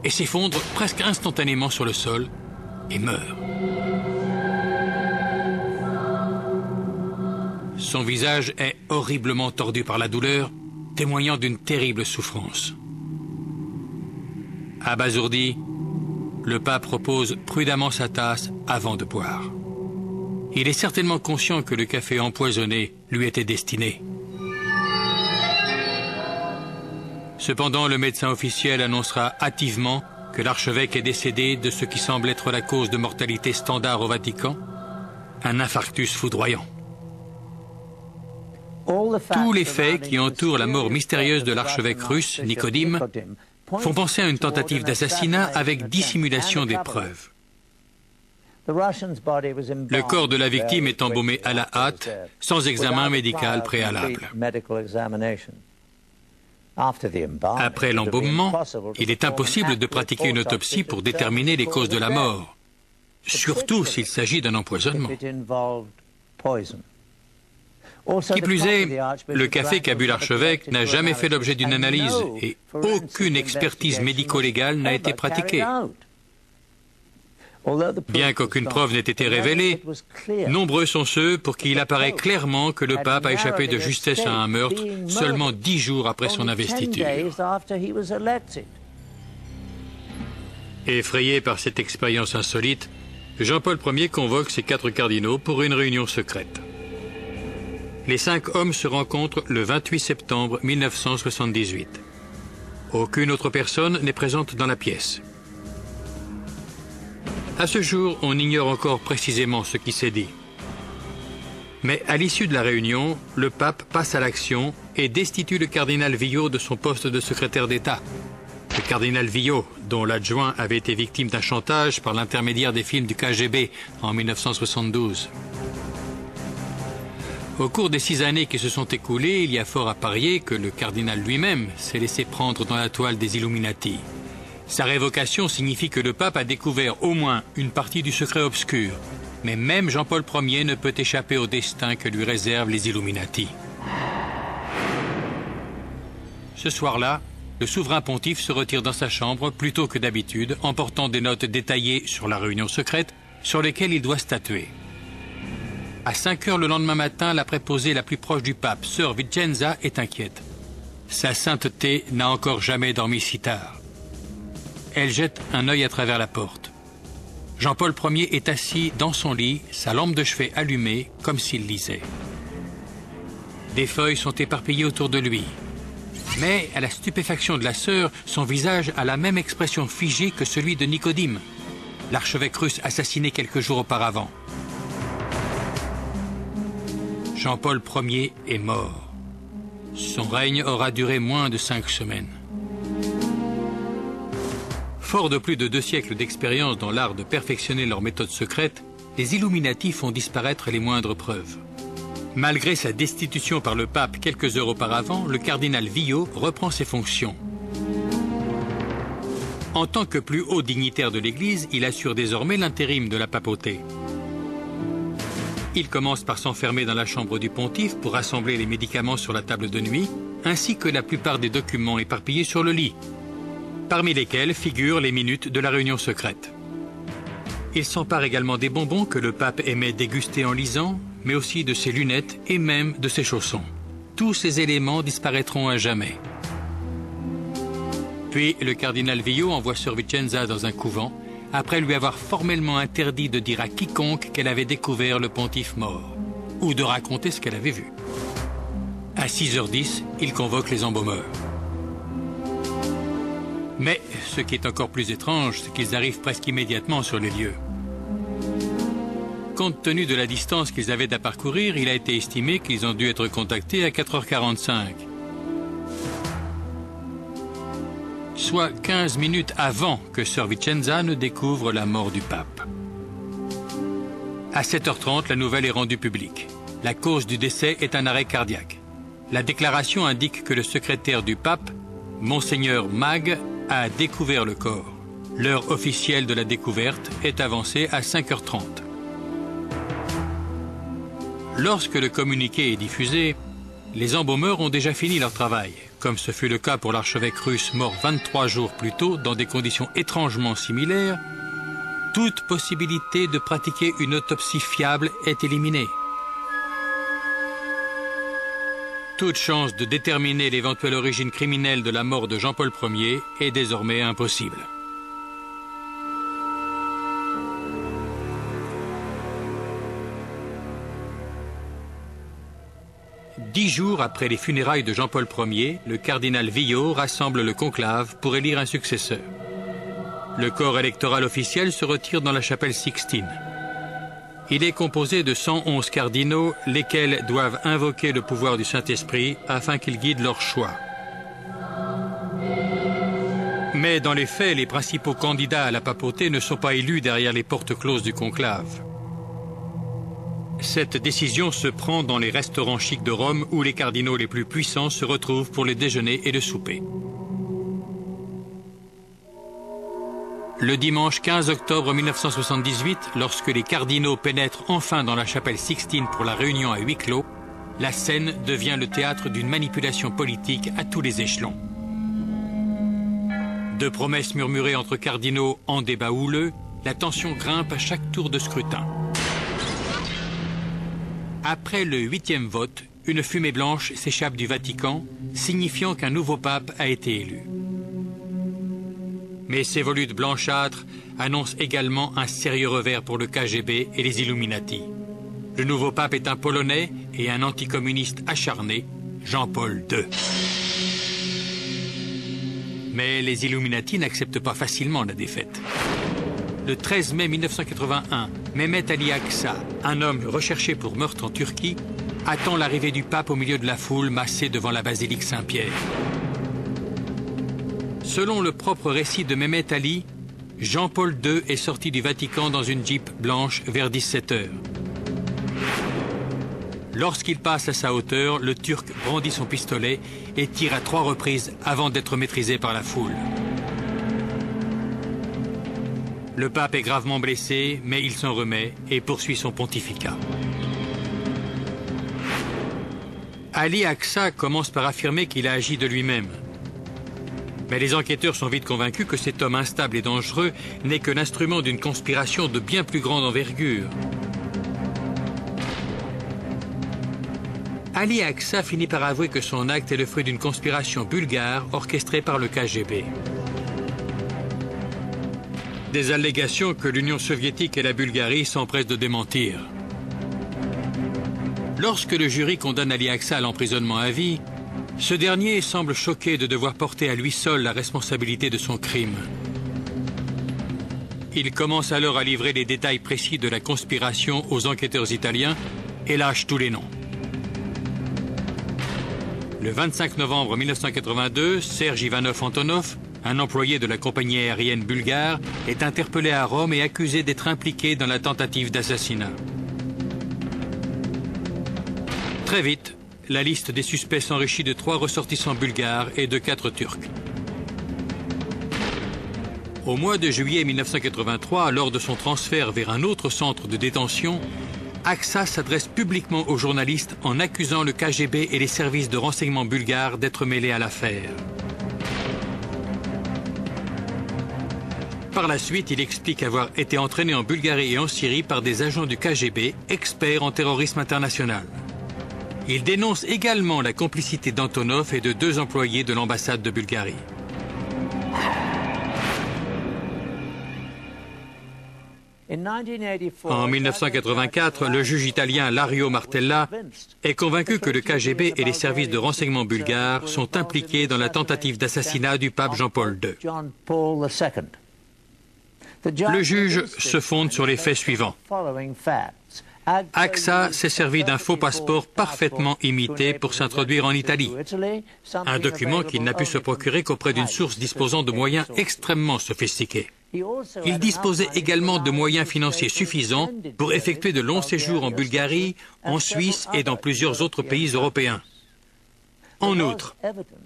et s'effondre presque instantanément sur le sol et meurt. Son visage est horriblement tordu par la douleur, témoignant d'une terrible souffrance. Abasourdi, le pape repose prudemment sa tasse avant de boire. Il est certainement conscient que le café empoisonné lui était destiné. Cependant, le médecin officiel annoncera hâtivement que l'archevêque est décédé de ce qui semble être la cause de mortalité standard au Vatican, un infarctus foudroyant. Tous les faits qui entourent la mort mystérieuse de l'archevêque russe, Nicodime, font penser à une tentative d'assassinat avec dissimulation des preuves. Le corps de la victime est embaumé à la hâte, sans examen médical préalable. Après l'embaumement, il est impossible de pratiquer une autopsie pour déterminer les causes de la mort, surtout s'il s'agit d'un empoisonnement. Qui plus est, le café qu'a bu l'archevêque n'a jamais fait l'objet d'une analyse et aucune expertise médico-légale n'a été pratiquée. Bien qu'aucune preuve n'ait été révélée, nombreux sont ceux pour qui il apparaît clairement que le pape a échappé de justesse à un meurtre seulement 10 jours après son investiture. Effrayé par cette expérience insolite, Jean-Paul Ier convoque ses 4 cardinaux pour une réunion secrète. Les 5 hommes se rencontrent le 28 septembre 1978. Aucune autre personne n'est présente dans la pièce. À ce jour, on ignore encore précisément ce qui s'est dit. Mais à l'issue de la réunion, le pape passe à l'action et destitue le cardinal Villot de son poste de secrétaire d'État. Le cardinal Villot, dont l'adjoint avait été victime d'un chantage par l'intermédiaire des films du KGB en 1972. Au cours des 6 années qui se sont écoulées, il y a fort à parier que le cardinal lui-même s'est laissé prendre dans la toile des Illuminati. Sa révocation signifie que le pape a découvert au moins une partie du secret obscur. Mais même Jean-Paul Ier ne peut échapper au destin que lui réservent les Illuminati. Ce soir-là, le souverain pontife se retire dans sa chambre plus tôt que d'habitude, emportant des notes détaillées sur la réunion secrète sur lesquelles il doit statuer. À 5 heures le lendemain matin, la préposée la plus proche du pape, sœur Vicenza, est inquiète. Sa sainteté n'a encore jamais dormi si tard. Elle jette un œil à travers la porte. Jean-Paul Ier est assis dans son lit, sa lampe de chevet allumée, comme s'il lisait. Des feuilles sont éparpillées autour de lui. Mais, à la stupéfaction de la sœur, son visage a la même expression figée que celui de Nicodime, l'archevêque russe assassiné quelques jours auparavant. Jean-Paul Ier est mort. Son règne aura duré moins de 5 semaines. Fort de plus de 2 siècles d'expérience dans l'art de perfectionner leurs méthodes secrètes, les Illuminati font disparaître les moindres preuves. Malgré sa destitution par le pape quelques heures auparavant, le cardinal Villot reprend ses fonctions. En tant que plus haut dignitaire de l'Église, il assure désormais l'intérim de la papauté. Il commence par s'enfermer dans la chambre du pontife pour rassembler les médicaments sur la table de nuit, ainsi que la plupart des documents éparpillés sur le lit, parmi lesquels figurent les minutes de la réunion secrète. Il s'empare également des bonbons que le pape aimait déguster en lisant, mais aussi de ses lunettes et même de ses chaussons. Tous ces éléments disparaîtront à jamais. Puis le cardinal Villot envoie sœur Vicenza dans un couvent, après lui avoir formellement interdit de dire à quiconque qu'elle avait découvert le pontife mort, ou de raconter ce qu'elle avait vu. À 6h10, il convoque les embaumeurs. Mais ce qui est encore plus étrange, c'est qu'ils arrivent presque immédiatement sur les lieux. Compte tenu de la distance qu'ils avaient à parcourir, il a été estimé qu'ils ont dû être contactés à 4h45. Soit 15 minutes avant que sœur Vicenza ne découvre la mort du pape. À 7h30, la nouvelle est rendue publique. La cause du décès est un arrêt cardiaque. La déclaration indique que le secrétaire du pape, Monseigneur Mag, a découvert le corps. L'heure officielle de la découverte est avancée à 5h30. Lorsque le communiqué est diffusé, les embaumeurs ont déjà fini leur travail, comme ce fut le cas pour l'archevêque russe mort 23 jours plus tôt dans des conditions étrangement similaires, toute possibilité de pratiquer une autopsie fiable est éliminée. Toute chance de déterminer l'éventuelle origine criminelle de la mort de Jean-Paul Ier est désormais impossible. Dix jours après les funérailles de Jean-Paul Ier, le cardinal Villot rassemble le conclave pour élire un successeur. Le corps électoral officiel se retire dans la chapelle Sixtine. Il est composé de 111 cardinaux, lesquels doivent invoquer le pouvoir du Saint-Esprit afin qu'il guide leur choix. Mais dans les faits, les principaux candidats à la papauté ne sont pas élus derrière les portes closes du conclave. Cette décision se prend dans les restaurants chics de Rome où les cardinaux les plus puissants se retrouvent pour le déjeuner et le souper. Le dimanche 15 octobre 1978, lorsque les cardinaux pénètrent enfin dans la chapelle Sixtine pour la réunion à huis clos, la scène devient le théâtre d'une manipulation politique à tous les échelons. De promesses murmurées entre cardinaux en débat houleux, la tension grimpe à chaque tour de scrutin. Après le 8e vote, une fumée blanche s'échappe du Vatican, signifiant qu'un nouveau pape a été élu. Mais ces volutes blanchâtres annoncent également un sérieux revers pour le KGB et les Illuminati. Le nouveau pape est un Polonais et un anticommuniste acharné, Jean-Paul II. Mais les Illuminati n'acceptent pas facilement la défaite. Le 13 mai 1981, Mehmet Ali Aksa, un homme recherché pour meurtre en Turquie, attend l'arrivée du pape au milieu de la foule massée devant la basilique Saint-Pierre. Selon le propre récit de Mehmet Ali, Jean-Paul II est sorti du Vatican dans une Jeep blanche vers 17 h. Lorsqu'il passe à sa hauteur, le Turc brandit son pistolet et tire à 3 reprises avant d'être maîtrisé par la foule. Le pape est gravement blessé, mais il s'en remet et poursuit son pontificat. Ali Aksa commence par affirmer qu'il a agi de lui-même. Mais les enquêteurs sont vite convaincus que cet homme instable et dangereux n'est que l'instrument d'une conspiration de bien plus grande envergure. Ali Aksa finit par avouer que son acte est le fruit d'une conspiration bulgare orchestrée par le KGB. Des allégations que l'Union soviétique et la Bulgarie s'empressent de démentir. Lorsque le jury condamne Ali Aksa à l'emprisonnement à vie, ce dernier semble choqué de devoir porter à lui seul la responsabilité de son crime. Il commence alors à livrer les détails précis de la conspiration aux enquêteurs italiens et lâche tous les noms. Le 25 novembre 1982, Serge Ivanov Antonov, un employé de la compagnie aérienne bulgare, est interpellé à Rome et accusé d'être impliqué dans la tentative d'assassinat. Très vite, la liste des suspects s'enrichit de 3 ressortissants bulgares et de 4 Turcs. Au mois de juillet 1983, lors de son transfert vers un autre centre de détention, Aksa s'adresse publiquement aux journalistes en accusant le KGB et les services de renseignement bulgares d'être mêlés à l'affaire. Par la suite, il explique avoir été entraîné en Bulgarie et en Syrie par des agents du KGB, experts en terrorisme international. Il dénonce également la complicité d'Antonov et de 2 employés de l'ambassade de Bulgarie. En 1984, le juge italien Lario Martella est convaincu que le KGB et les services de renseignement bulgares sont impliqués dans la tentative d'assassinat du pape Jean-Paul II. Le juge se fonde sur les faits suivants. Aksa s'est servi d'un faux passeport parfaitement imité pour s'introduire en Italie. Un document qu'il n'a pu se procurer qu'auprès d'une source disposant de moyens extrêmement sophistiqués. Il disposait également de moyens financiers suffisants pour effectuer de longs séjours en Bulgarie, en Suisse et dans plusieurs autres pays européens. En outre,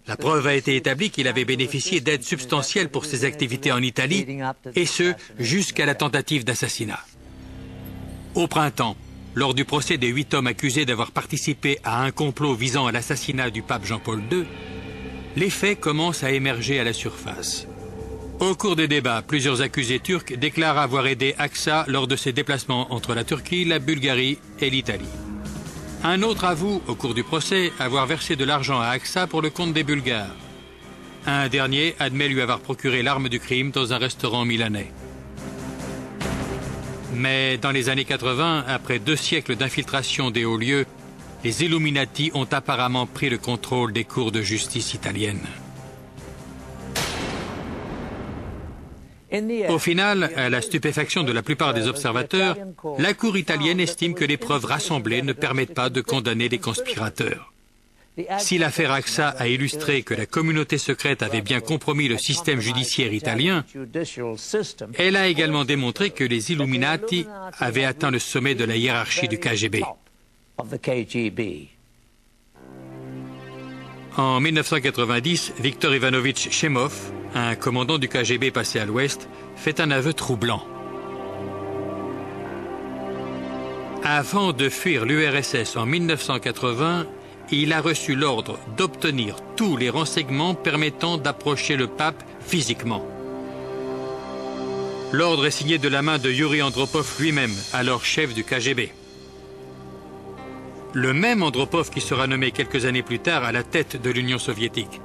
la preuve a été établie qu'il avait bénéficié d'aides substantielles pour ses activités en Italie, et ce, jusqu'à la tentative d'assassinat. Au printemps, lors du procès des 8 hommes accusés d'avoir participé à un complot visant à l'assassinat du pape Jean-Paul II, les faits commencent à émerger à la surface. Au cours des débats, plusieurs accusés turcs déclarent avoir aidé Aksa lors de ses déplacements entre la Turquie, la Bulgarie et l'Italie. Un autre avoue, au cours du procès, avoir versé de l'argent à Aksa pour le compte des Bulgares. Un dernier admet lui avoir procuré l'arme du crime dans un restaurant milanais. Mais dans les années 80, après 2 siècles d'infiltration des hauts lieux, les Illuminati ont apparemment pris le contrôle des cours de justice italiennes. Au final, à la stupéfaction de la plupart des observateurs, la Cour italienne estime que les preuves rassemblées ne permettent pas de condamner les conspirateurs. Si l'affaire Aksa a illustré que la communauté secrète avait bien compromis le système judiciaire italien, elle a également démontré que les Illuminati avaient atteint le sommet de la hiérarchie du KGB. En 1990, Viktor Ivanovitch Chemov, un commandant du KGB passé à l'Ouest, fait un aveu troublant. Avant de fuir l'URSS en 1980, il a reçu l'ordre d'obtenir tous les renseignements permettant d'approcher le pape physiquement. L'ordre est signé de la main de Yuri Andropov lui-même, alors chef du KGB. Le même Andropov qui sera nommé quelques années plus tard à la tête de l'Union soviétique.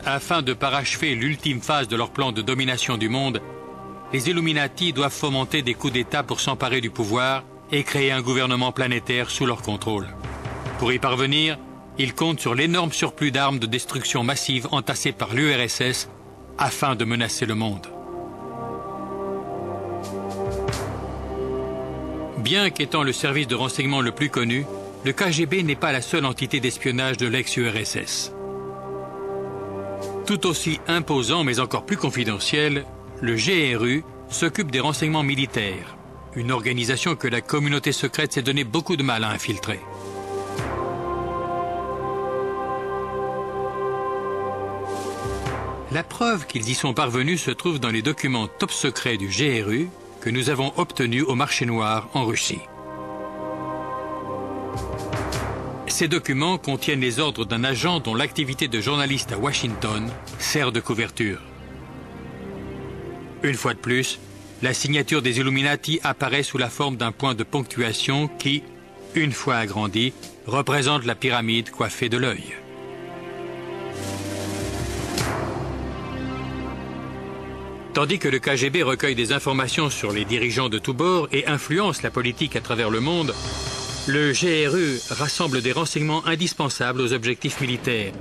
Afin de parachever l'ultime phase de leur plan de domination du monde, les Illuminati doivent fomenter des coups d'État pour s'emparer du pouvoir et créer un gouvernement planétaire sous leur contrôle. Pour y parvenir, ils comptent sur l'énorme surplus d'armes de destruction massive entassées par l'URSS afin de menacer le monde. Bien qu'étant le service de renseignement le plus connu, le KGB n'est pas la seule entité d'espionnage de l'ex-URSS. Tout aussi imposant mais encore plus confidentiel, le GRU s'occupe des renseignements militaires, une organisation que la communauté secrète s'est donné beaucoup de mal à infiltrer. La preuve qu'ils y sont parvenus se trouve dans les documents top secrets du GRU que nous avons obtenus au marché noir en Russie. Ces documents contiennent les ordres d'un agent dont l'activité de journaliste à Washington sert de couverture. Une fois de plus, la signature des Illuminati apparaît sous la forme d'un point de ponctuation qui, une fois agrandi, représente la pyramide coiffée de l'œil. Tandis que le KGB recueille des informations sur les dirigeants de tous bords et influence la politique à travers le monde, le GRU rassemble des renseignements indispensables aux objectifs militaires.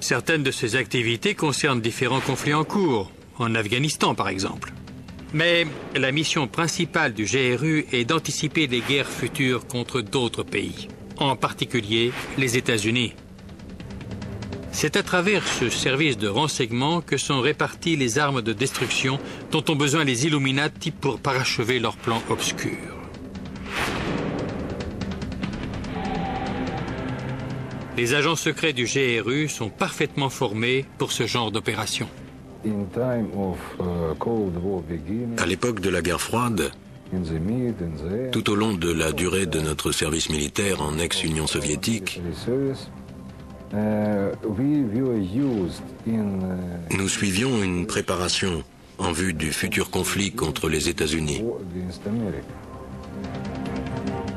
Certaines de ces activités concernent différents conflits en cours, en Afghanistan par exemple. Mais la mission principale du GRU est d'anticiper les guerres futures contre d'autres pays, en particulier les États-Unis. C'est à travers ce service de renseignement que sont réparties les armes de destruction dont ont besoin les Illuminati pour parachever leurs plans obscurs. Les agents secrets du GRU sont parfaitement formés pour ce genre d'opération. À l'époque de la guerre froide, tout au long de la durée de notre service militaire en ex-Union soviétique, nous suivions une préparation en vue du futur conflit contre les États-Unis.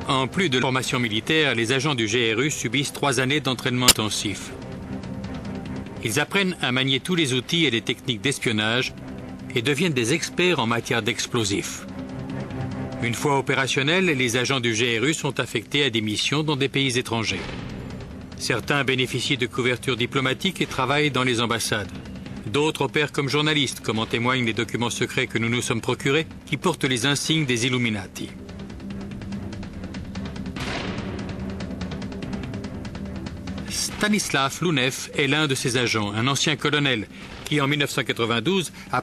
En plus de la formation militaire, les agents du GRU subissent 3 années d'entraînement intensif. Ils apprennent à manier tous les outils et les techniques d'espionnage et deviennent des experts en matière d'explosifs. Une fois opérationnels, les agents du GRU sont affectés à des missions dans des pays étrangers. Certains bénéficient de couverture diplomatique et travaillent dans les ambassades. D'autres opèrent comme journalistes, comme en témoignent les documents secrets que nous nous sommes procurés, qui portent les insignes des Illuminati. Stanislav Lunev est l'un de ces agents, un ancien colonel, qui en 1992 a